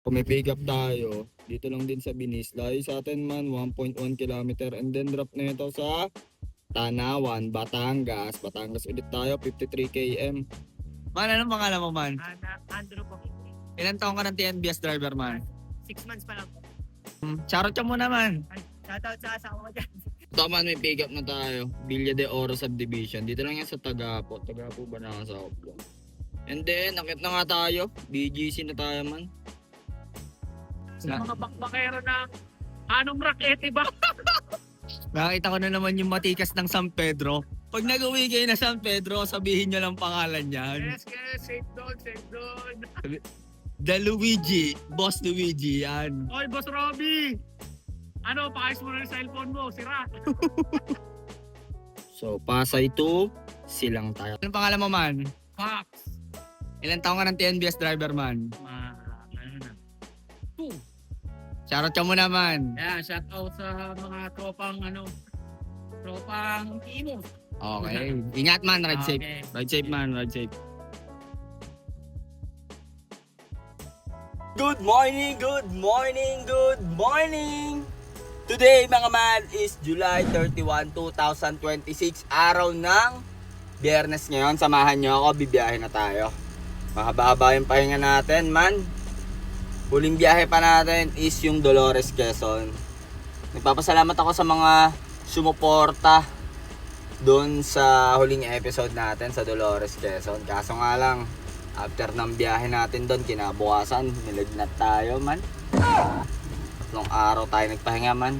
Kung may pick up tayo, dito lang din sa Binis. Dahil sa atin man, 1.1 kilometer. And then drop na ito sa Tanawan, Batangas. Batangas ulit tayo, 53 km. Man, anong pangalan mo, man? Andrew po. Ilan taong ka ng TNBS driver, man? 6 months pa lang po. Charot ka mo naman. Ay, shoutout sa asawa ko dyan. Ito man, may pick up na tayo. Villa de Oro Subdivision. Dito lang yan sa Tagapo. Tagapo ba na sa Oplo? And then, nakit na nga tayo. BGC na tayo, man. Sa mga bakbakero ng Anong Rock ba? Nakita ko na naman yung matikas ng San Pedro. Pag nag-uwi kayo na San Pedro, sabihin nyo lang pangalan niyan. Yes, safe doon, safe doon. The Luigi. Boss Luigi, yan. Oy, Boss Robby! Ano, paayos mo na yung cellphone mo, sira. So, Pasay to Silang tayo. Anong pangalan mo, man? Fox. Ilan taong ka ng TNBS driver, man? Ano na? 2. Shoutout ka mo naman. Yeah, shoutout sa mga tropang Imo. Okay. Ingat, man. Ride safe. Okay. Ride safe, man. Ride safe. Good morning, good morning, good morning! Today, mga man, is July 31, 2026. Araw ng Biyernes ngayon. Samahan nyo ako, bibiyahe na tayo. Mahaba-haba yung pahinga natin, man. Huling biyahe pa natin is yung Dolores, Quezon. Nagpapasalamat ako sa mga sumuporta doon sa huling episode natin sa Dolores, Quezon. Kaso nga lang, after ng biyahe natin doon, kinabukasan, nilagnat tayo, man. Tatlong araw tayo nagpahinga, man.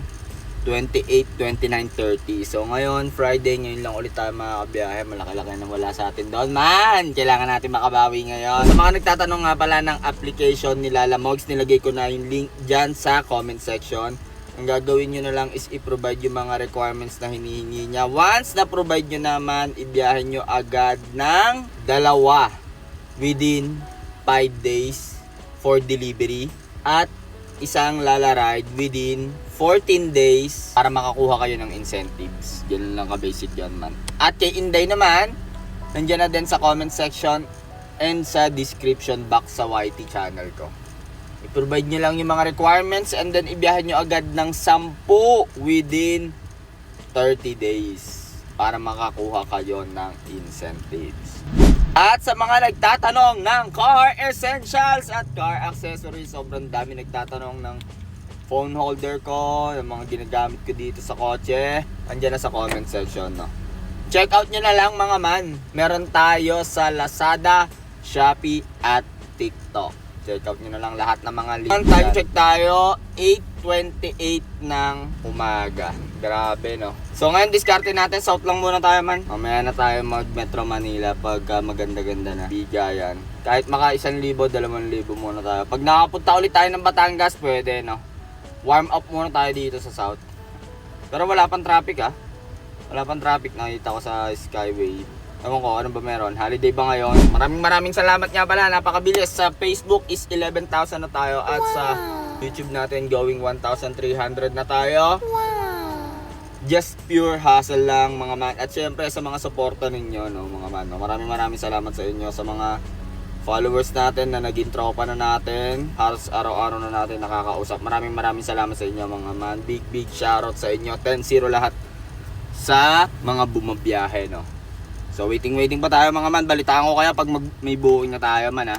28, 29, 30. So ngayon, Friday, ngayon lang ulit tayo makakabiyahe. Malaki-laki na wala sa atin doon, man. Kailangan natin makabawi ngayon. Sa mga nagtatanong nga pala ng application ni Lalamogs, nilagay ko na yung link dyan sa comment section. Ang gagawin nyo na lang is i-provide yung mga requirements na hinihingi niya. Once na-provide nyo naman, ibiyahe nyo agad ng 2 within 5 days for delivery at isang Lala ride within 14 days para makakuha kayo ng incentives. Ganun lang ka-basic yan, man. At kay Inday naman, nandiyan na din sa comment section and sa description box sa YT channel ko. I-provide nyo lang yung mga requirements and then ibiyahe nyo agad ng 10 within 30 days para makakuha kayo ng incentives. At sa mga nagtatanong ng car essentials at car accessories, sobrang dami nagtatanong ng phone holder ko, ng mga ginagamit ko dito sa kotse. Andiyan na sa comment section, no? Check out nyo na lang, mga man. Meron tayo sa Lazada, Shopee at TikTok. Check out nyo na lang lahat ng mga link. Time check tayo, 8:28 ng umaga. Grabe, no? So ngayon, diskarte natin. South lang muna tayo, man. Mamaya na tayo mag Metro Manila pag maganda-ganda na. Bigayan. Kahit maka 1,000, 2,000 muna tayo. Pag nakapunta ulit tayo ng Batangas, pwede, no? Warm up muna tayo dito sa South. Pero wala pang traffic, ha? Wala pang traffic. Nakita ko sa Skyway. Ewan ko, ano ba meron? Holiday ba ngayon? Maraming salamat nga pala. Napakabilis. Sa Facebook is 11,000 na tayo. At sa YouTube natin going 1,300 na tayo. Just pure hustle lang, mga man. At syempre sa mga suporta ninyo, no, mga man. No? Maraming salamat sa inyo. Sa mga followers natin na naging tropa na natin. Halos araw-araw na natin nakakausap. Maraming salamat sa inyo, mga man. Big shoutout sa inyo. 10-0 lahat sa mga bumabiyahe, no. So waiting pa tayo, mga man. Balitaan ko kaya pag may booking na tayo, man, ha.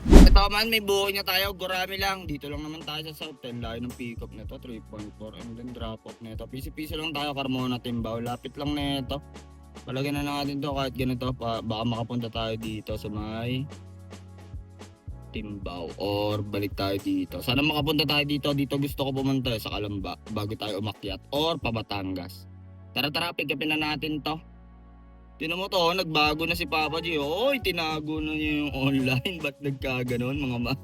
Ito, man, may booking na tayo. Gurami lang. Dito lang naman tayo sa South 10. Layo ng pick up nito, 3.4. And then drop off nito. Piso lang tayo, Carmona, Timbao. Lapit lang nito. Palagyan na natin to kahit ganito. Baka makapunta tayo dito sa may Timbao. Or balik tayo dito. Sana makapunta tayo dito. Dito gusto ko pumunta sa Calamba bago tayo umakyat. Or pa Batangas. Tara, pick upin na natin to. Tinan mo to, nagbago na si Papa G. Oy, tinago na niya yung online. Ba't nagkaganon, mga man?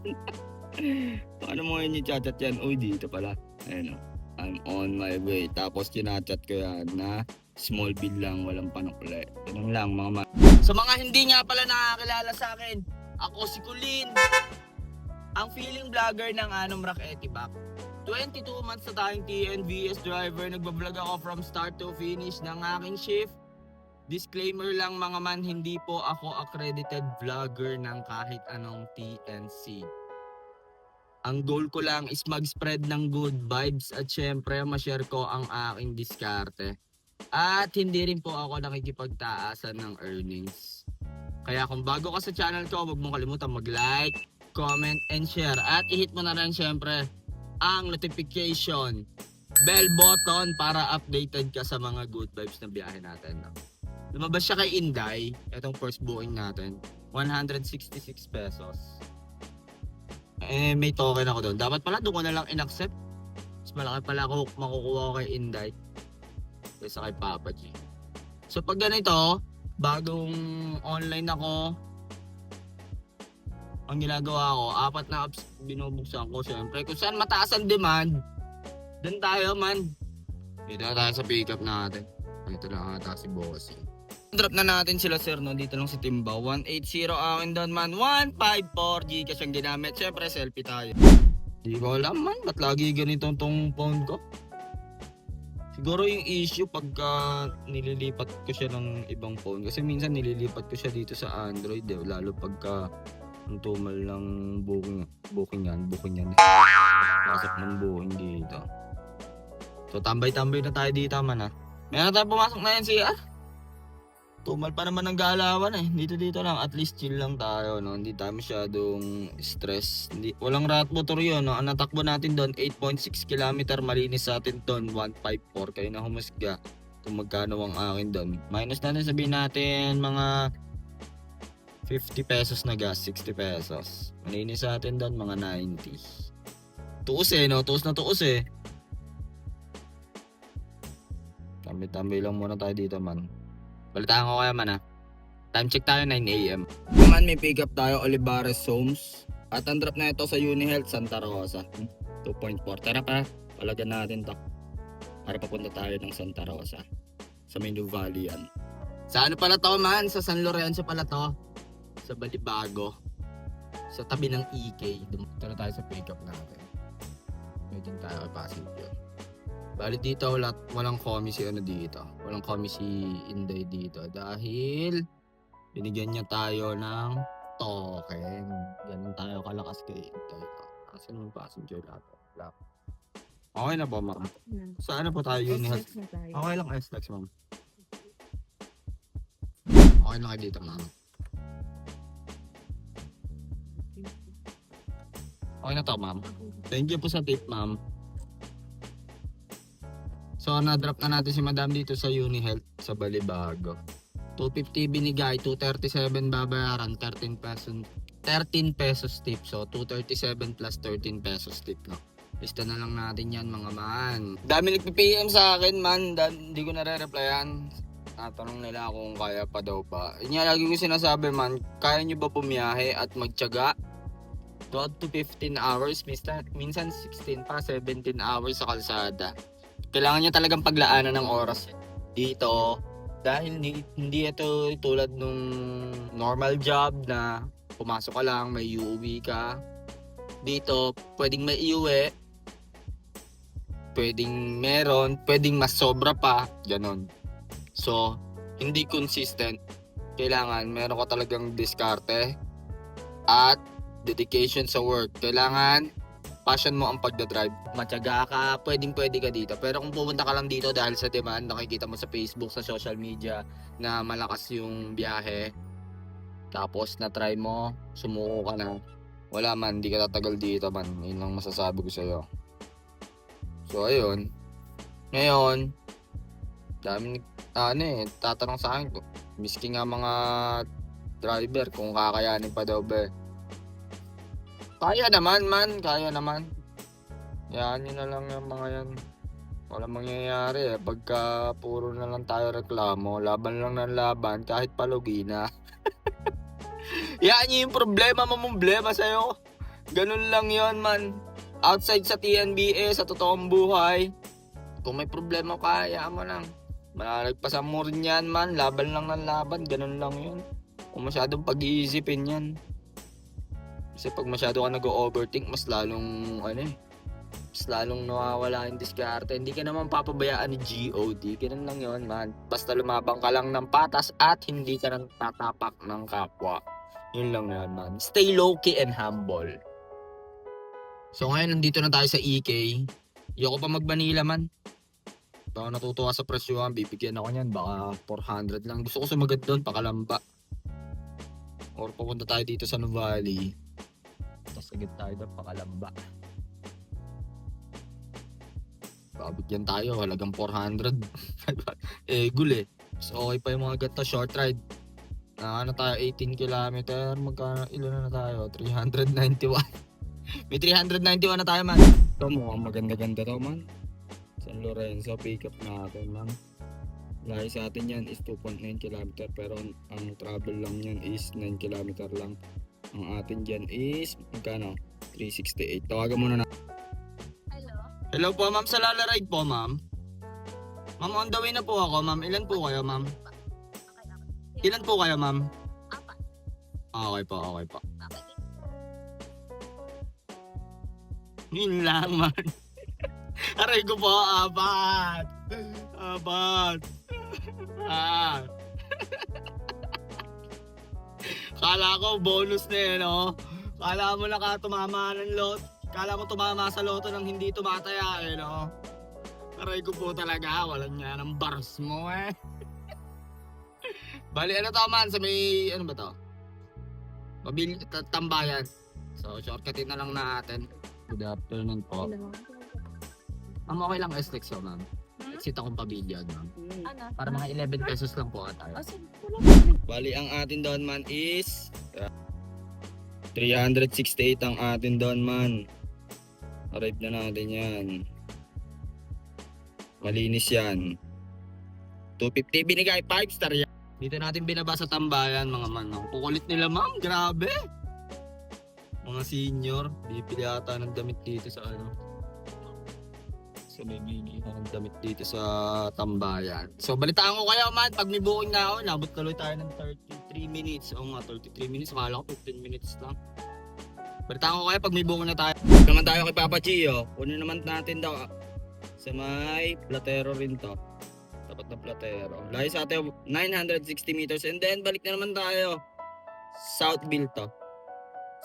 Paano mo yun i-chat yan? Uy, dito pala. Ayun, I'm on my way. Tapos kinachat ko yan na small bill lang, walang panukli. Ganun lang, mga man. Sa mga hindi nga pala nakakilala sa akin, ako si Colin. Ang feeling vlogger ng Anong Rock Etibac. 22 months na tayong TNVS driver. Nagbablog ako from start to finish ng aking shift. Disclaimer lang, mga man, hindi po ako accredited vlogger ng kahit anong TNC. Ang goal ko lang is mag-spread ng good vibes at syempre ma-share ko ang aking diskarte. At hindi rin po ako nakikipagtaasan ng earnings. Kaya kung bago ka sa channel ko, huwag mong kalimutan mag-like, comment, and share. At i-hit mo na rin syempre ang notification bell button para updated ka sa mga good vibes na biyahe natin. Lumabas siya kay Inday, itong first booking natin, 166 pesos. May token ako doon. Dapat pala doon ko na lang in-accept. Mas malaki pala ako makukuha ko kay Inday kaysa kay Papa G. So pag ganito, bagong online ako, ang ginagawa ko, 4 na apps binubuksan ko syempre. Kung saan mataas ang demand, doon tayo man. Dito na tayo sa pickup natin. Dito na ata si Bossy. Drop na natin sila sir, no? Dito lang si Timba. 180 akin doon man. 154 Gcash ang ginamit. Siyempre selfie tayo. Di ko alam man, ba't lagi ganito tong phone ko? Siguro yung issue pagka nililipat ko siya ng ibang phone. Kasi minsan nililipat ko siya dito sa Android. Lalo pagka ang tumal ng booking yan. Pasok ng booking dito. So tambay-tambay na tayo dito man ha. Meron tayo pumasok na yan siya. Tumal pa naman ng galawan eh. Dito lang. At least chill lang tayo. No? Hindi tayo masyadong stress. Walang rat motor yun. No? Ang natakbo natin doon, 8.6 km. Malinis sa atin doon, 154. Kayo na humusga kung magkano ang akin doon. Minus natin sabihin natin mga 50 pesos na gas, 60 pesos. Malinis sa atin doon, mga 90. Tuos eh, no? Tuos na tuos eh. Tambay-tambay lang muna tayo dito man. Balitaan ko kaya man ha. Time check tayo 9 AM. Naman may pick up tayo Olivares Homes. At ang drop na ito sa UniHealth Santa Rosa. 2.4. Tara pa, palagan natin to. Para papunta tayo ng Santa Rosa. Sa may New Valley yan. Sa ano pala to man? Sa San Lorenzo pala to. Sa Balibago. Sa tabi ng EK. Tara tayo sa pick up natin. Medyo tayo kay passenger. Bali dito walang commie si ano dito. Walang commie si Inday dito dahil binigyan niya tayo ng token. Ganun tayo kalakas kay Inday. Kasi naman passenger natin. Okay na po ma'am. Saan na po tayo UniHealth? Okay lang S-Lex ma'am. Okay na kayo dito ma'am. Okay na to ma'am. Thank you po sa tip ma'am. So na-drop na natin si madam dito sa UniHealth sa Balibago. 250 binigay, 237 babayaran, 13 pesos tip. So 237 plus 13 pesos tip no. Lista na lang natin yan mga man. Dami nagpi-PM sa akin man, hindi ko nare-replyan. Natanong nila kung kaya pa daw ba. Yun lagi ko sinasabi man, kaya nyo ba bumiyahe at magtiyaga? 12 to 15 hours, minsan 16 pa, 17 hours sa kalsada. Kailangan niya talagang paglaanan ng oras dito dahil hindi ito tulad nung normal job na pumasok ka lang, may uuwi ka. Dito, pwedeng may iuwi, pwedeng meron, pwedeng mas sobra pa, ganon. So, hindi consistent. Kailangan meron ka talagang diskarte at dedication sa work. Kailangan passion mo ang pagdadrive. Matyaga ka, pwede ka dito. Pero kung pupunta ka lang dito dahil sa demand, nakikita mo sa Facebook, sa social media na malakas yung biyahe, tapos na-try mo, sumuko ka na, wala man, hindi ka tatagal dito man. Yun lang masasabi ko sa'yo. So, ayun. Ngayon, dami tatanong sa akin ko. Miski nga mga driver kung kakayanin pa daw ba. Kaya naman man, kaya naman. Yan, yun na lang yung mga yan. Walang mangyayari eh. Pagka puro na lang tayo reklamo, laban lang ng laban, kahit palugi na. Yan yung problema sa'yo. Ganun lang yon man. Outside sa TNBA, sa totoong buhay, kung may problema ka, hayaan mo lang. Malagpasan mo rin yan man, laban lang ng laban, ganun lang yun. Kung masyadong pag-iisipin yan. Kasi pag masyado ka nag-overthink, mas lalong nawawala yung diskarte. Hindi ka naman papabayaan ni GOD. Ganun lang yun, man. Basta lumabang ka lang ng patas at hindi ka nang tatapak ng kapwa. Yun lang yun, man. Stay low-key and humble. So ngayon, nandito na tayo sa EK. Ayoko pa mag-Manila man. Baka natutuwa sa presyohan, bibigyan ako niyan. Baka 400 lang. Gusto ko sumagat doon, pakalamba. Or pupunta tayo dito sa Nuvali. Tapos agad tayo doon, pakalamba. Babigyan tayo, halagang 400. Eh, gul eh. So okay pa yung mga ganito, short ride. Ano tayo, 18 kilometer. Magkano, ilan na tayo? 391. May 391 na tayo, man. Ito, mukhang maganda-ganda to, man. San Lorenzo, pick up natin, man. Lahi sa atin yan is 2.9 km, pero ang travel lang yan is 9 km lang. Ang atin dyan is, magkano? 368. Tawagan muna na. Hello po, ma'am. Sa Lala Ride po, ma'am. Ma'am, on the way na po ako, ma'am. Ilan po kayo, ma'am? Ilan po kayo, ma'am? Okay po, okay po. Yun lang, man. Aray ko po, apat. Apat. Ah. Kala ko bonus na eh, no? Kala mo tumama ng lot. Kala mo tumama sa loto ng hindi tumataya eh, no? Aray ko po talaga, walang nga ng bars mo eh. Bali, ano to man, sa may, ano ba to? Tambayan. So, shortcutin na lang natin. Good afternoon po. Ma'am, okay lang SLEX so, ma'am. Exit akong pavilion, ma'am. Ano? Para mga 11 pesos lang po tayo. O, sige. Bali, ang atin doon man is 368 ang atin doon man. Arrive na natin yan. Malinis yan. 250 binigay, 5 star yan. Dito natin binaba sa tambayan mga man. Ang kukulit nila ma'am, grabe. Mga senior, bibili ata ng damit dito sa ano. So may bibili ng damit dito sa tambayan. So balitaan ko kayo man, pag may booking na ako, nabot tuloy tayo ng 33 minutes. Oo nga, 33 minutes, akala ko 15 minutes lang. Balitaan ko kayo pag may booking na tayo. Naman tayo kay Papa Gio, kunin naman natin daw sa may Platero rin to. Tapat na Platero. Lahi sa atin 960 meters and then balik na naman tayo. Southville to.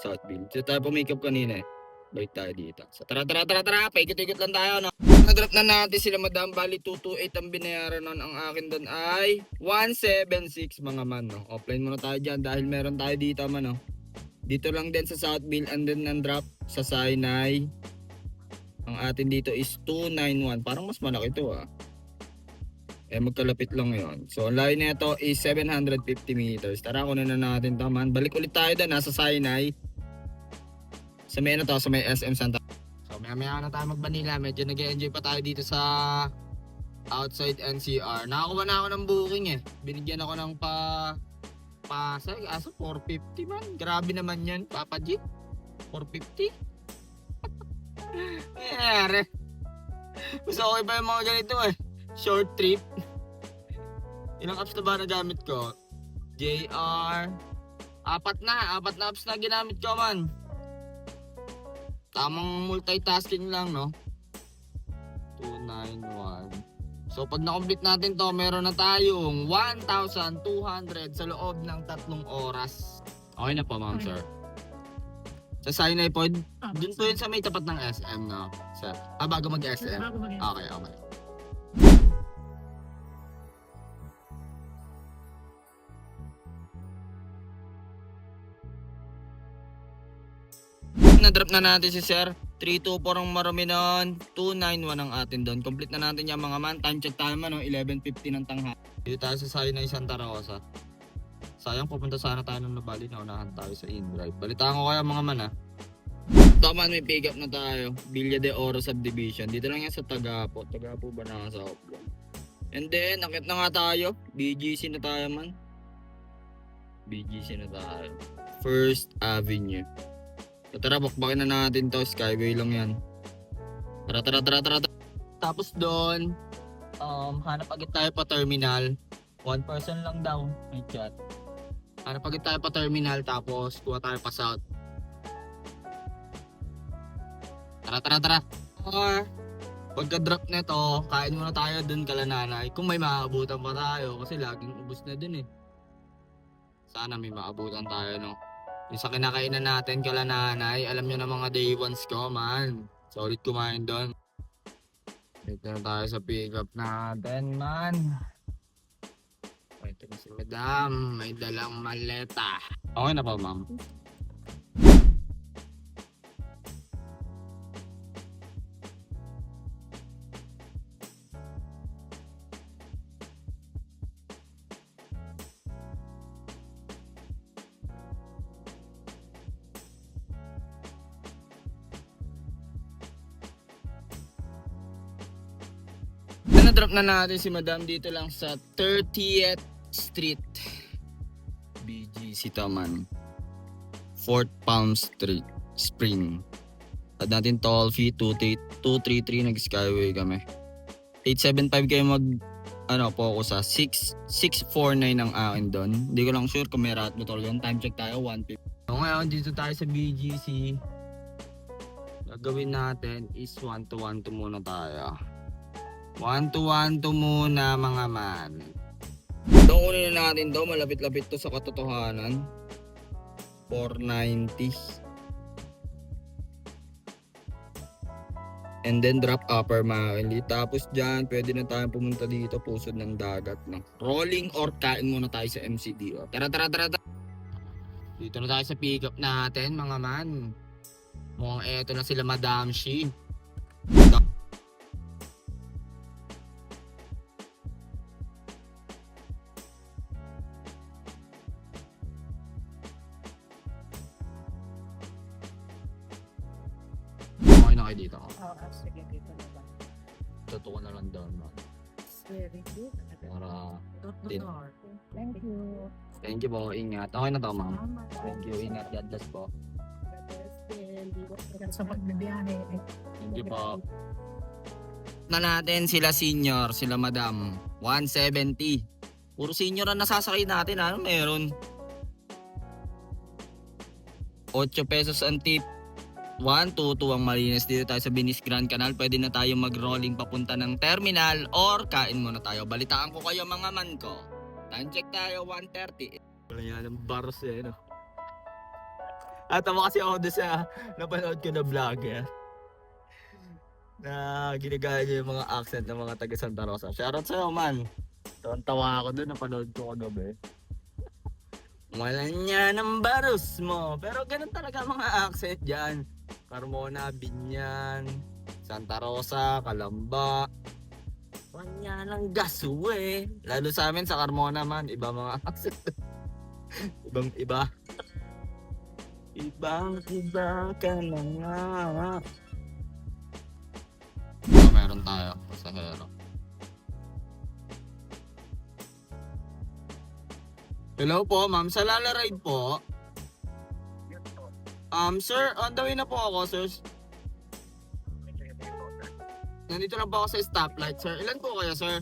Southville. Dito tayo pumikap kanina eh. Balik tayo dito. So tara. Paikot-ikot lang tayo, no? Nag-drop na natin sila madam. Bali 228 ang binayaran nun. Ang akin doon ay 176 mga man, no? Offline muna tayo dyan dahil meron tayo dito man, no? Dito lang din sa Southville and then ang-drop sa Sinai. Ang atin dito is 291. Parang mas malaki ito, ah. Eh, magkalapit lang yon. So, ang line nito is 750 meters. Tara, kunin na natin ito, man. Balik ulit tayo doon, nasa Sinai. Sa may ano to, sa may SM Santa. So, maya na tayo mag-Manila. Medyo nag-enjoy pa tayo dito sa outside NCR. Nakakuha na ako ng booking eh. Binigyan ako ng pasay. Aso, 450 man. Grabe naman yan, Papa G. 450? Nangyari. Gusto ko pa yung mga ganito eh. Short trip. Ilang apps na ba nagamit ko? JR. Apat na apps na ginamit ko man. Tamang multitasking lang, no? 291. So pag na-complete natin to, meron na tayong 1,200 sa loob ng 3 oras. Okay na po, ma'am, sir. Sa Sinai po, dun po yun sa may tapat ng SM, no? Sir. Bago mag-SM. Okay. Na-drop na natin si sir. 324 ang marami nun. 291 ang atin doon. Complete na natin yung mga man. Time check tayo man, no? 11:50 ng tanghali. Dito tayo sa Sinai Santa Rosa. Sayang, pupunta sana tayo ng Nubali. Naunahan tayo sa in-drive. Balitaan ko kaya mga man, ha. Tama, may pick up na tayo. Villa de Oro Subdivision. Dito lang yan sa Tagapo. Tagapo ba na sa Oplong? And then, nakit na nga tayo. BGC na tayo, man. BGC na tayo. First Avenue. So, tara, bakbakin na natin to. Skyway lang yan. Tara. Tapos doon, hanap agad tayo pa terminal. 1 person lang daw. May chat. Hanap agad tayo pa terminal. Tapos, kuha tayo pa south. Tara. Pagka-drop nito, kain muna tayo dun kala nanay. Kung may maabutan pa tayo, kasi laging ubos na dun eh. Sana may maabutan tayo, no? Yung sa kinakainan natin kala nanay, alam nyo na mga day ones ko, man. Solid kumain doon. Dito na tayo sa pick up natin, man. Ito na si madam, may dalang maleta. Okay na pa, ma'am? Na-drop na natin si madam dito lang sa 30th Street. BGC Taman. 4th Palm Street, Spring. At natin toll fee 233 nag-skyway kami. 875 kayo mag focus sa 6649 ang akin doon. Hindi ko lang sure kung may rat motor yun. Time check tayo 150. So ngayon dito tayo sa BGC. Gagawin natin is 1 to 1 to muna tayo. 1 to 1 to muna mga man. Ito kunin na natin daw, malapit-lapit to sa katotohanan. 490. And then drop upper Makinli. Tapos dyan, pwede na tayong pumunta dito, pusod ng dagat. No? Rolling or kain muna tayo sa MCD. Tara. Dito na tayo sa pick up natin mga man. Mukhang eto na sila Madam Shi. Okay na kayo dito. Oo, sige, dito na ba? Totoo na lang doon. No? Very good. Para Thank you. thank you po, ingat. Okay na to ma'am. Salamat. Thank you, ingat. God bless po. Sa pagbibiyahe. Thank you po. Na natin sila senior, sila madam. 170. Puro senior ang nasasakay natin. Ano meron? 8 pesos ang tip. 1, 2, 2 ang malinis. Dito tayo sa Binis Grand Canal. Pwede na tayo mag-rolling papunta ng terminal or kain muna tayo. Balitaan ko kayo mga man ko. Time check tayo, 1:30. Wala yan ng baros eh, no? At tama kasi ako doon sa napanood ko na vlogger na ginagaya niya yung mga accent ng mga taga Santa Rosa. Shoutout sa'yo, man. Tawa ako doon, napanood ko kagabi. Wala niya ng baros mo. Pero ganun talaga mga accent dyan. Carmona, Binyan, Santa Rosa, Calamba. Wala ng gaso eh. Lalo sa amin sa Carmona man, iba mga accent. Ibang iba. Ibang iba ka na nga. Meron tayo sa hero. Hello po, ma'am. Sa Lala Ride po. Sir, on the way na po ako, sir. Nandito lang po ako sa stoplight, sir. Ilan po kayo, sir?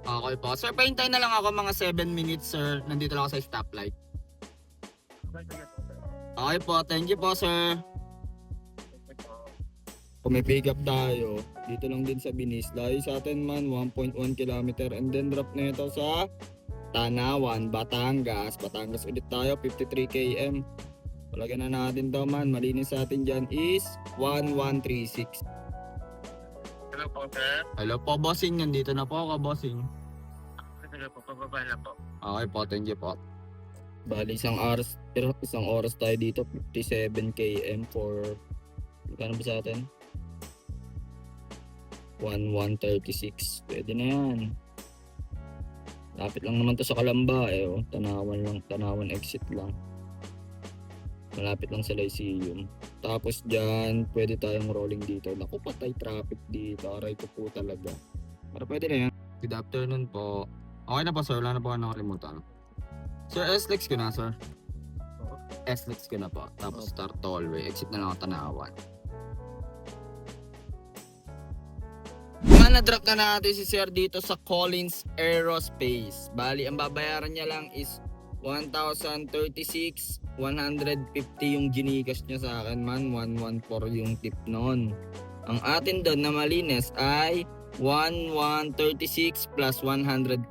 Okay po. Sir, pahintay na lang ako mga 7 minutes, sir. Nandito lang ako sa stoplight. Okay po. Thank you po, sir. Kung may pick up tayo, dito lang din sa Binis. Layo sa atin man, 1.1 km. And then drop na ito sa Tanawan, Batangas. Batangas ulit tayo, 53 km. Palagyan na natin to man. Malinis sa atin dyan is 1136. Hello po, sir. Hello po, bossing. Nandito na po ako, bossing. Hello po, pababa na po. Okay po, thank you po. Bali, isang oras tayo dito, 57 km for... Magkano ba sa atin? 1136. Pwede na yan. Lapit lang naman to sa Calamba eh. Oh. Tanawan exit lang. Malapit lang sa Lyceum. Tapos dyan, pwede tayong rolling dito. Naku, patay traffic dito. Aray ko po talaga. Pero pwede na yan. Good afternoon po. Okay na po sir, wala na po ako nakalimutan. Sir, S-Lex ko na sir. S-Lex ko na po. Tapos start tollway. Exit na lang ako Tanawan. Na-drop na natin si sir dito sa Collins Aerospace. Bali, ang babayaran niya lang is 1,036. 150 yung ginigas niya sa akin man. 114 yung tip noon. Ang atin doon na malinis ay 1,136 plus 114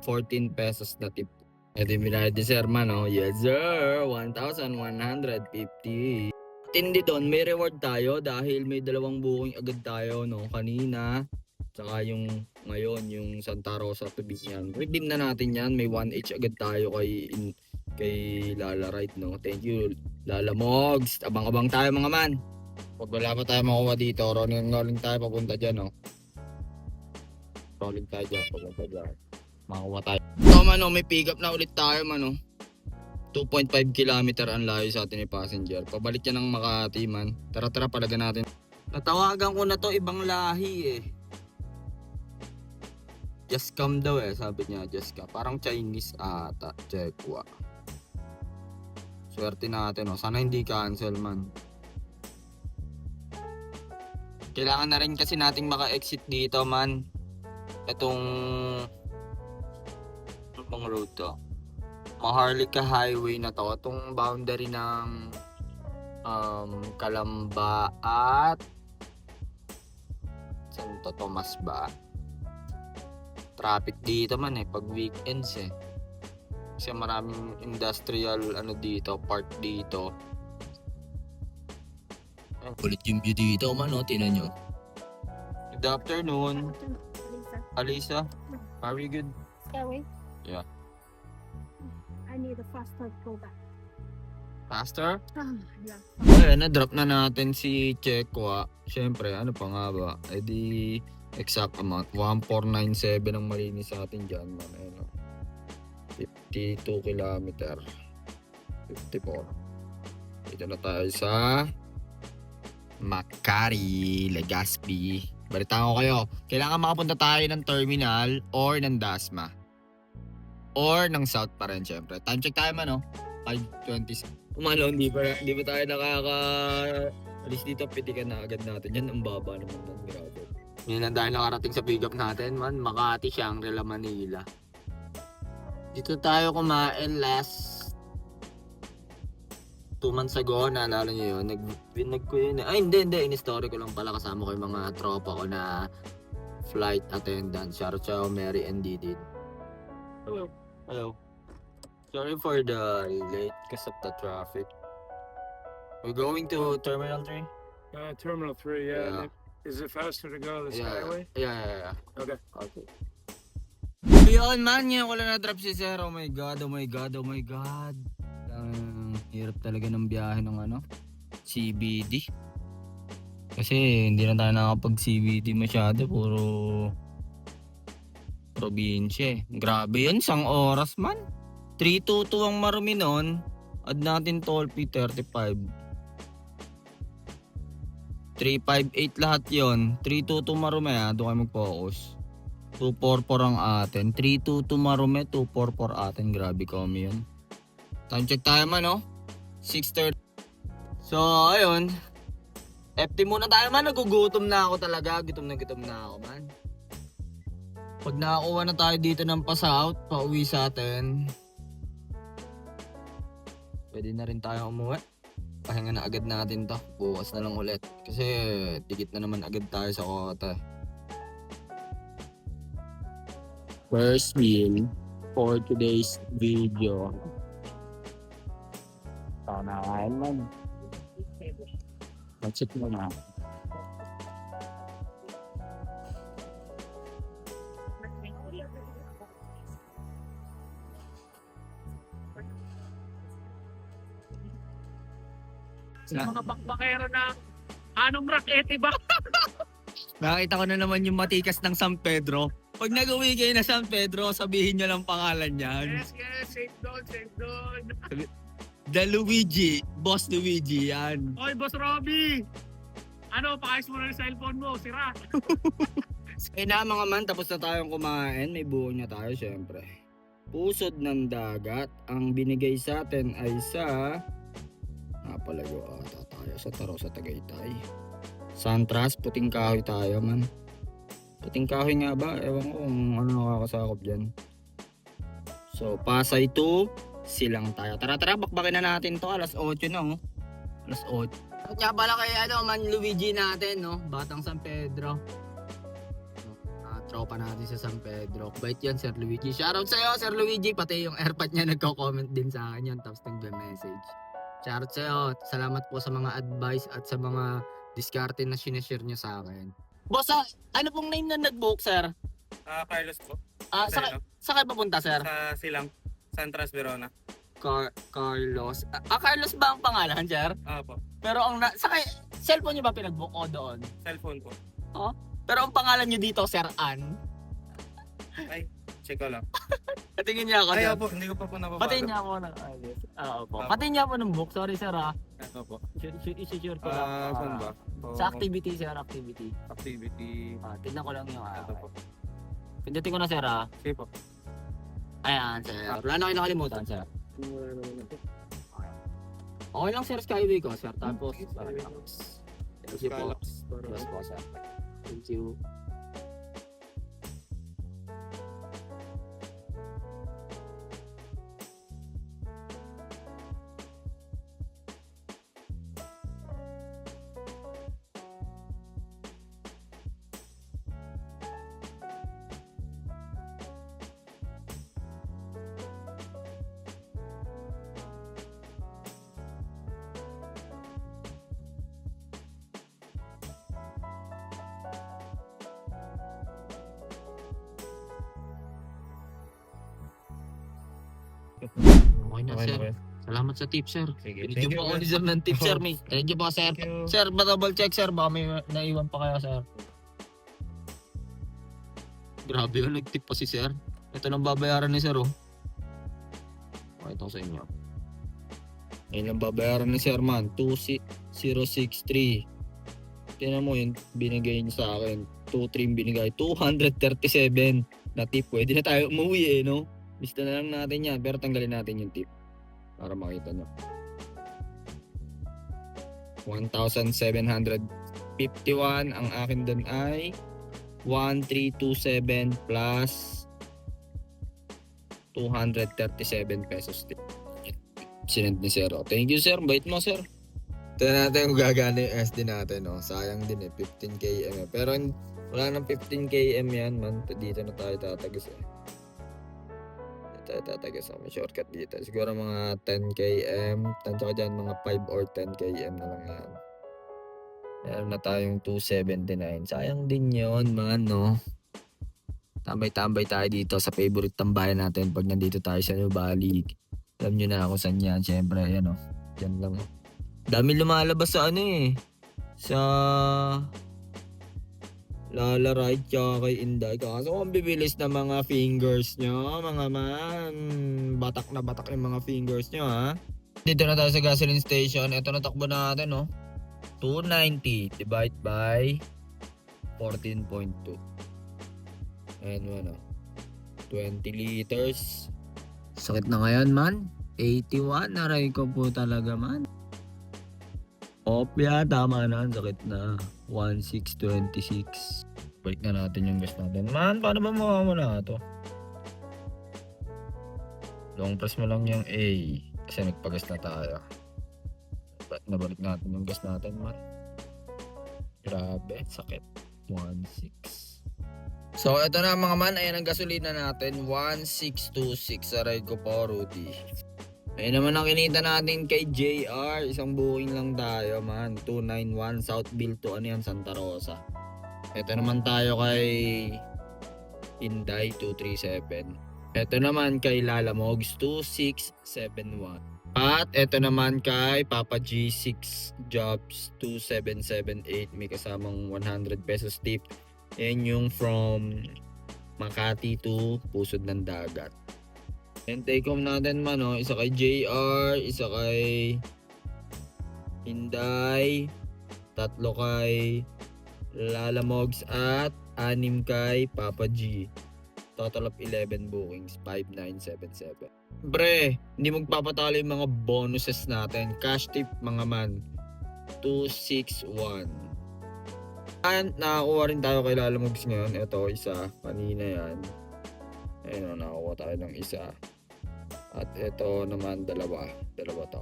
pesos na tip. Ito yung binayad ni Sir Man, oh. Yes, sir. 1,150. Tindi doon, may reward tayo dahil may dalawang booking agad tayo, no? Kanina, tsaka yung ngayon, yung Santa Rosa to Binyan. Redeem na natin yan. May 1 each agad tayo kay Lala Right, no? Thank you, Lala Mogs. Abang-abang tayo, mga man. Pag wala pa tayo makuha dito, rolling tayo papunta dyan, no? Rolling tayo dyan, papunta dyan. Makakuha tayo. So, mano, may pick up na ulit tayo, mano. 2.5 kilometer ang layo sa atin ni passenger. Pabalik yan ng Makati, man. Tara, palaga natin. Natawagan ko na to, ibang lahi, eh. Just come daw, eh. Sabi niya, just come. Parang Chinese ata. Chekwa. Swerte natin, oh. Sana hindi cancel, man. Kailangan na rin kasi nating maka-exit dito, man. Itong pang road to. Maharlika Highway na to. Itong boundary ng Calamba at Santo Tomas ba? Traffic dito man eh pag weekends eh. Kasi maraming industrial dito, park dito. Kulit yung view dito man, oh, tinan nyo. Good afternoon, Alisa. Are we good? Skyway? Yeah. I need a faster go back. Faster? Yeah. Ayun, na-drop na natin si Chekwa. Siyempre, ano pa nga ba? Eh di, exact amount. 1497 ang malinis sa atin dyan, man. Ayun, oh. 52 kilometer. 54. Dito na tayo sa Makati, Legazpi. Balitaan ko kayo. Kailangan makapunta tayo ng terminal or ng Dasma. Or ng South pa rin, syempre. Time check tayo man, no? 5:20. Umano, hindi ba tayo alis dito, pitikan na agad natin. Yan, ang baba naman nun. Grabe. Yan lang dahil nakarating sa pick up natin, man. Makati, Shangri-La, Manila. Dito tayo kumain last 2 months ago. Naalala nyo yun? Nag ko yun. Ay, hindi. In-story ko lang pala kasama ko yung mga tropa ko na flight attendant. Shout out, Mary and Didid. Hello. Sorry for the late because of the traffic. We're going to Terminal 3? Terminal 3, yeah. Yeah. Is it faster to go the Yeah. Skyway? Yeah. Okay. Okay. Yun man, ngayon ko lang na-drop si Sir. Oh my God. Ang hirap talaga ng biyahe ng CBD. Kasi hindi na tayo nakapag-CBD masyado. Puro probinsya eh. Grabe yun, 1 oras man. 322 ang marumi nun. Add natin toll fee 35. 358 lahat yon. 322 marumi ha, doon kayo mag-focus. 244 ang atin. 322 marumi, 244 atin. Grabe kami yun. Time check tayo man, no? 6:30. So, ayun. FT muna tayo man. Nagugutom na ako talaga. Gutom na ako man. Pag nakakuha na tayo dito ng pa-south, pauwi sa atin, pwede na rin tayo umuwi. Pahinga na agad natin to. Bukas na lang ulit. Kasi tikit na naman agad tayo sa kota. First meal for today's video. Panakain man. Mag-check mo na. Mga bakbakero ng anong Roquete ba? Nakita ko na naman yung matikas ng San Pedro. Pag nag-uwi kayo na San Pedro, sabihin nyo lang pangalan yan. Yes, safe doon. The Luigi. Boss Luigi yan. Oy, Boss Robby! Ano, pakayos mo na yung cellphone mo, sira. Kaya na mga man, tapos na tayong kumain. May buo na tayo syempre. Pusod ng dagat. Ang binigay sa atin ay sa... Napalago ata tayo sa Taro sa Tagaytay. Santras, puting kahoy tayo man. Puting kahoy nga ba? Ewan ko kung ano nakakasakop dyan. So, Pasay to Silang tayo. Tara, bakbakin na natin to. Alas 8 na, oh. Alas 8. At nga pala kay Man Luigi natin, no? Batang San Pedro. tropa natin sa San Pedro. Bait yan, Sir Luigi. Shoutout sa'yo, Sir Luigi. Pati yung airpod niya nagko-comment din sa akin yan. Tapos nagbe-message. Shoutout sa'yo. Salamat po sa mga advice at sa mga diskarte na sineshare niyo sa akin. Boss, ano pong name na nag-book, sir? Carlos po. Sa kayo papunta, sir? Sa Silang, Santras Verona. Carlos. Carlos ba ang pangalan, sir? Po. Pero cellphone niyo ba pinag-book o doon? Cellphone po. Pero ang pangalan niyo dito, Sir Ann. Ay, check ko lang. Patingin niya ako. Ay, sir. opo, hindi ko pa po nababasa. Patingin niya ako ng opo. Patingin niya ako ng book. Sorry, sir ha. Ito po. Isi-sure ko lang. Saan ba? Sa activity, sir. Activity. Activity. Tignan ko lang yung Ito po. Pindutin ko na, sir ha. Sige po. Ayan, sir. Wala na kayo nakalimutan, sir. Okay lang, sir. Skyway ko, sir. Tapos, thank you po. Yes po, sir. Thank you. Okay na, sir. Salamat sa tip, sir. Sige. Hindi po ako deserve ng tip, sir. Thank you po, sir. Thank you. Sir, double check, sir. Baka may naiwan pa kaya, sir. Grabe yun, nag-tip pa si sir. Ito lang babayaran ni sir, oh. Pakita ko sa inyo. Ayun lang babayaran ni sir, man. 26063. Tingnan mo yun, binigay niya sa akin. 23 binigay. 237 na tip. Pwede na tayo umuwi, no? Lista na lang natin yan, pero tanggalin natin yung tip. Para makita nyo. 1,751. Ang akin doon ay 1,327 plus 237 pesos tip. Sinend ni Sir. Thank you, sir. Bait mo, sir. Tignan natin kung gagana yung SD natin. No? Sayang din 15 km. Pero wala nang 15 km yan, man. Dito na tayo tatagos tayo tatagos sa shortcut dito. Siguro mga 10 km. Tansya ko dyan mga 5 or 10 km na lang yan. Meron na tayong 279. Sayang din yun, man, no? Tambay-tambay tayo dito sa favorite tambayan natin pag nandito tayo sa Nubalik. Alam nyo na ako saan yan. Siyempre, yan, oh. Diyan lang, oh. Dami lumalabas sa sa Lala Ride tsaka kay Inday. Kaso ang bibilis na mga fingers nyo, mga man. Batak na batak yung mga fingers nyo, ha. Dito na tayo sa gasoline station. Ito na takbo natin, no. 290 divide by 14.2. Ayan mo, no. 20 liters. Sakit na ngayon, man. 81. Naray ko po talaga, man. Opya, tama na. Sakit na. 1626. Balik na natin yung gas natin. Man, paano ba mawawala ito? Long press mo lang yung A. Kasi nagpagas na tayo. Nabalik natin yung gas natin, man. Grabe, sakit. 16. So, ito na mga man. Ayan ang gasolina natin. 1626. Aray ko po, Rudy. Ayun naman ang kinita natin kay JR. Isang booking lang tayo, man. 291 Southville to Santa Rosa. Ito naman tayo kay Inday 237. Ito naman kay Lalamogs 2671. At ito naman kay Papa G6 Jobs 2778. May kasamang 100 pesos tip. Yan yung from Makati to Pusod ng Dagat. And take home natin, man, oh. Isa kay JR, isa kay Inday, 3 kay Lalamogs at 6 kay Papa G. Total of 11 bookings, 5977. Bre, hindi magpapatalo yung mga bonuses natin. Cash tip, mga man, 261. And nakakuha rin tayo kay Lalamogs ngayon. Ito, isa. Kanina yan. Ayun, nakakuha tayo ng isa. At ito naman, dalawa to.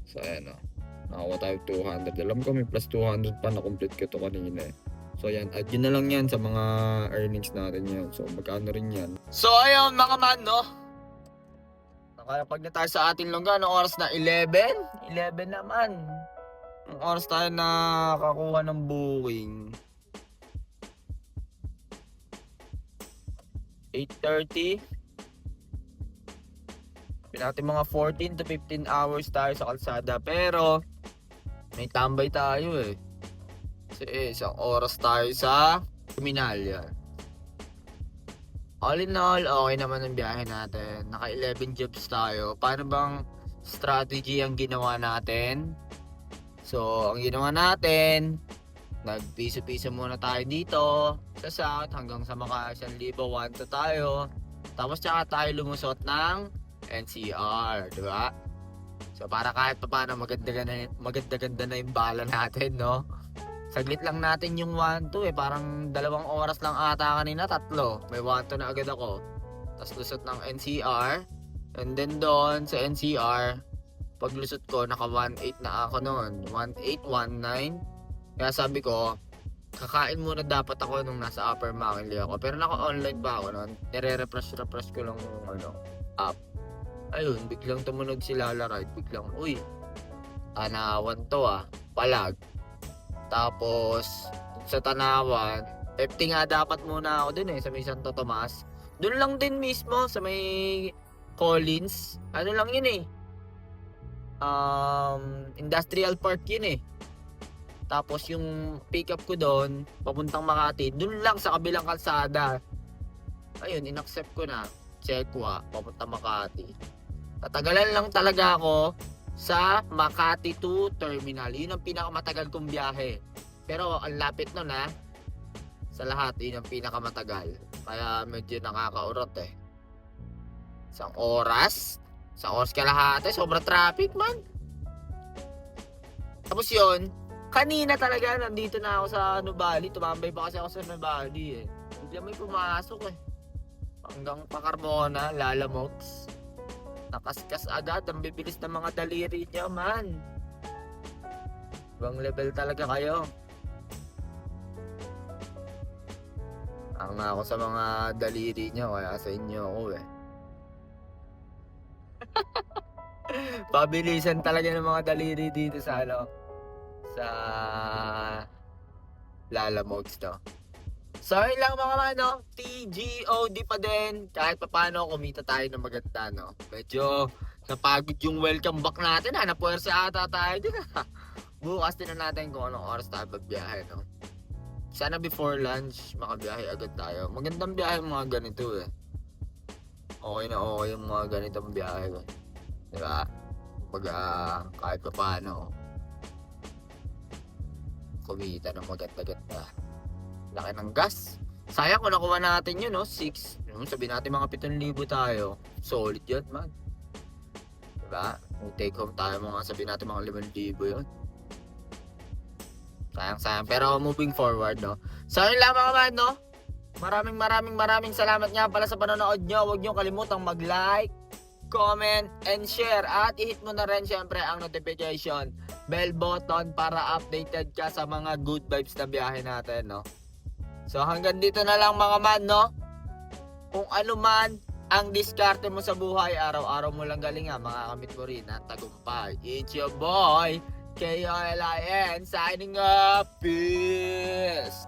So, ayan, nakakuha tayo 200. Alam ko may plus 200 pa na complete ko to kanina. So yan, add yun na lang yan sa mga earnings natin yan. So magkano rin yan. So ayun mga man, no? Nakayapag na tayo sa ating lungga. Anong oras na? 11? 11 naman. Ang oras tayo nakakuha ng booking. 8:30. Natin mga 14 to 15 hours tayo sa kalsada. Pero may tambay tayo eh. Kasi isang oras tayo sa terminal yan. All in all, okay naman ang biyahe natin. Naka 11 jobs tayo. Paano bang strategy ang ginawa natin? So, ang ginawa natin, nagpiso-piso muna tayo dito sa South hanggang sa maka 1,000 1 tayo. Tapos tsaka tayo lumusot ng NCR, di ba? So, para kahit pa paano maganda-ganda na yung bala natin, no? Saglit lang natin yung 1-2 eh. Parang 2 oras lang ata kanina, 3. May 1-2 na agad ako. Tapos lusot ng NCR. And then doon sa NCR, pag lusot ko, naka 1-8 na ako noon. 1-8, 1-9. Kaya sabi ko, kakain muna dapat ako nung nasa Upper McKinley ako. Pero naka-online pa ako noon. Nire-refresh ko lang yung app. Ayun, biglang tumunog si Lala Ride. Biglang, uy, Tanawan to palag. Tapos, sa Tanawan, FT nga dapat muna ako dun sa may Santo Tomas. Dun lang din mismo, sa may Collins. Ano lang yun Industrial Park yun Tapos yung pick up ko doon, papuntang Makati, dun lang sa kabilang kalsada. Ayun, inaccept ko na. Chekwa, papuntang Makati. Tatagalan lang talaga ako sa Makati to Terminal. Yun ang pinakamatagal kong biyahe. Pero ang lapit nun sa lahat, yun ang pinakamatagal. Kaya medyo nakakaurot Isang oras kalahati, sobrang traffic man. Tapos yun, kanina talaga nandito na ako sa Nubali. Tumambay pa kasi ako sa Nubali Bigla may pumasok hanggang pa Carmona, Lalamox. Nakaskas agad, ang bibilis ng mga daliri niya man. Ibang level talaga kayo. Ang ako sa mga daliri niya, kaya sa inyo ako Pabilisan talaga ng mga daliri dito sa sa Lalamox So yun lang mga mano, TGOD pa din. Kahit paano kumita tayo ng maganda Medyo napagod yung welcome back natin Napuwersa ata tayo din Bukas din na natin kung anong oras tayo magbiyahe Sana before lunch makabiyahe agad tayo. Magandang biyahe yung mga ganito Okay na okay yung mga ganitong biyahe Diba? Pag kahit paano kumita ng maganda-ganda. Laki ng gas. Sayang kung nakuha natin yun 6. Sabihin natin mga 7,000 tayo. Solid yun man. Diba? Take home tayo sabihin natin mga 5,000 yun. Sayang. Pero moving forward So yun lang mga man Maraming salamat nga pala sa panonood nyo. Huwag nyo kalimutang mag-like, comment, and share. At i-hit mo na rin syempre ang notification bell button para updated ka sa mga good vibes na biyahe natin So hanggang dito na lang mga man Kung ano man ang diskarte mo sa buhay, araw-araw mo lang galing makakamit mo rin ang tagumpay. It's your boy KOLIN signing up. Peace.